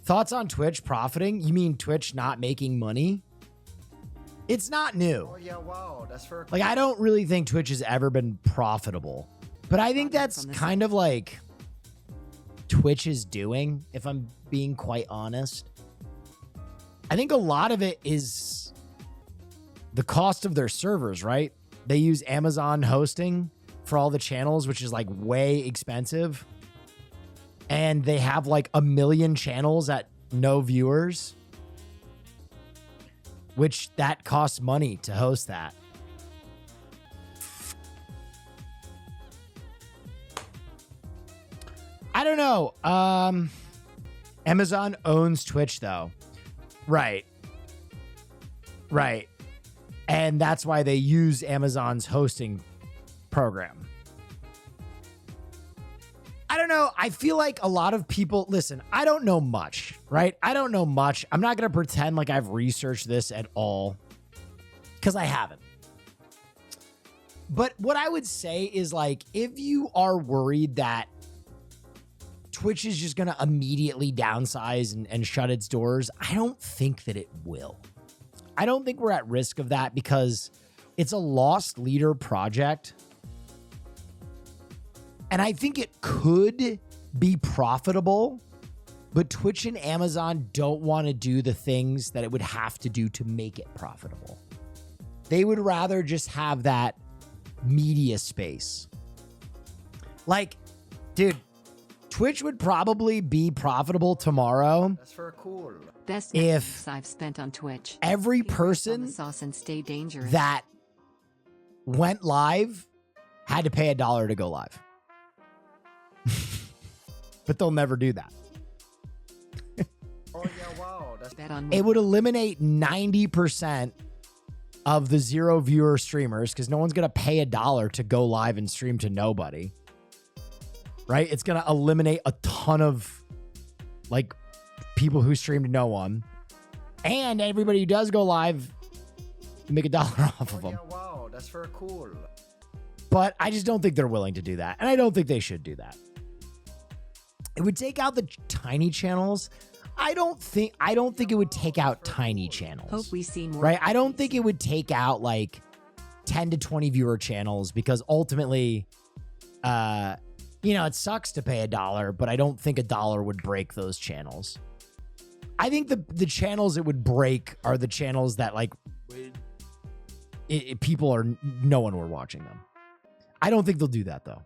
Thoughts on Twitch profiting? You mean Twitch not making money? It's not new. Oh yeah, wow, that's for Like, I don't really think Twitch has ever been profitable, but I think that's kind of like Twitch is doing, if I'm being quite honest. I think a lot of it is the cost of their servers, right? They use Amazon hosting for all the channels, which is like way expensive. And they have like 1 million channels at no viewers, which that costs money to host that. I don't know. Amazon owns Twitch though. Right. Right. And that's why they use Amazon's hosting program. I don't know. I feel like a lot of people, listen, I don't know much, right? I don't know much. I'm not going to pretend like I've researched this at all because I haven't. But what I would say is, like, if you are worried that Twitch is just going to immediately downsize and shut its doors, I don't think that it will. I don't think we're at risk of that because it's a lost leader project. And I think it could be profitable, but Twitch and Amazon don't want to do the things that it would have to do to make it profitable. They would rather just have that media space. Like, dude, Twitch would probably be profitable tomorrow. That's for cool. Best if I've spent on Twitch. Every person sauce and stay dangerous. that went live had to pay $1 to go live. But they'll never do that. Oh yeah, wow, that's Bet on It would eliminate 90% of the zero viewer streamers because no one's going to pay $1 to go live and stream to nobody. Right? It's going to eliminate a ton of like people who stream to no one. And everybody who does go live, you make $1 off of them. Yeah, wow, that's for cool. But I just don't think they're willing to do that. And I don't think they should do that. It would take out the tiny channels. I don't think it would take out tiny channels. Hope we see more. Right? I don't think it would take out like 10 to 20 viewer channels because ultimately, it sucks to pay $1, but I don't think $1 would break those channels. I think the channels it would break are the channels that like no one were watching them. I don't think they'll do that though.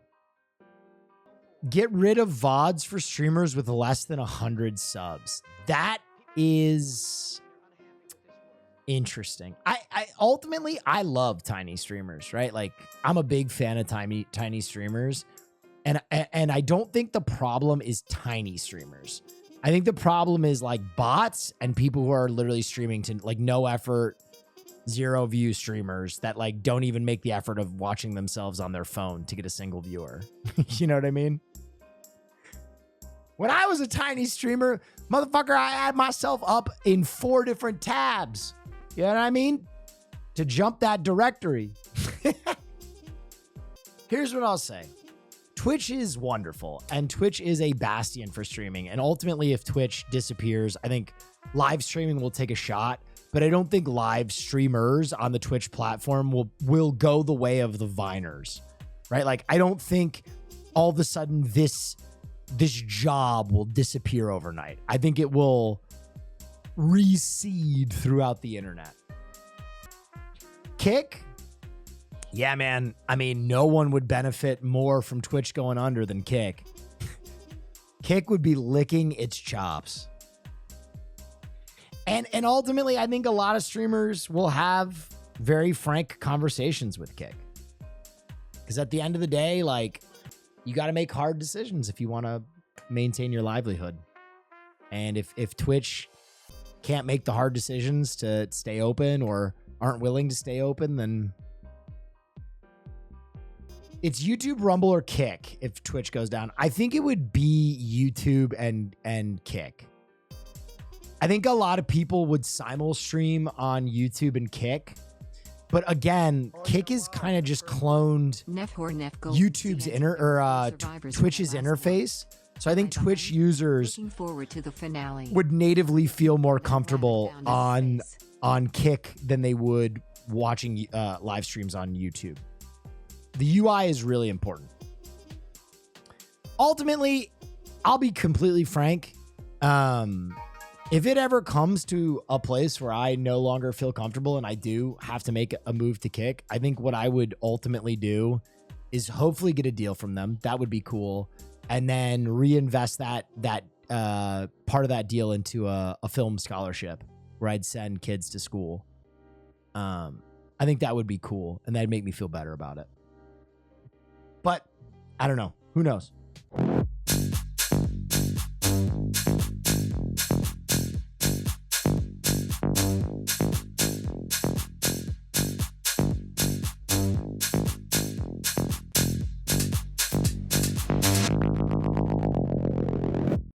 Get rid of VODs for streamers with less than 100 subs. That is interesting. I ultimately love tiny streamers, right? Like I'm a big fan of tiny streamers. And I don't think the problem is tiny streamers. I think the problem is like bots and people who are literally streaming to like no effort, zero view streamers that like don't even make the effort of watching themselves on their phone to get a single viewer. You know what I mean? When I was a tiny streamer, motherfucker, I had myself up in 4 different tabs. You know what I mean? To jump that directory. Here's what I'll say. Twitch is wonderful, and Twitch is a bastion for streaming. And ultimately, if Twitch disappears, I think live streaming will take a shot, but I don't think live streamers on the Twitch platform will go the way of the Viners, right? Like, I don't think all of a sudden this job will disappear overnight. I think it will reseed throughout the internet. Kick? Yeah, man. I mean, no one would benefit more from Twitch going under than Kick. Kick would be licking its chops. And ultimately, I think a lot of streamers will have very frank conversations with Kick. Because at the end of the day, like, you got to make hard decisions if you want to maintain your livelihood. And if Twitch can't make the hard decisions to stay open or aren't willing to stay open, then it's YouTube, Rumble, or Kick if Twitch goes down. I think it would be YouTube and Kick. I think a lot of people would simul stream on YouTube and Kick. But again, Kick is kind of just cloned Neff YouTube's Twitch's interface So I think Twitch users Looking forward to the finale. would natively feel more comfortable Found its face. on Kick than they would watching live streams on YouTube. The UI is really important. Ultimately, I'll be completely frank. If it ever comes to a place where I no longer feel comfortable and I do have to make a move to Kick, I think what I would ultimately do is hopefully get a deal from them. That would be cool. And then reinvest that part of that deal into a film scholarship where I'd send kids to school. I think that would be cool, and that'd make me feel better about it. But I don't know. Who knows?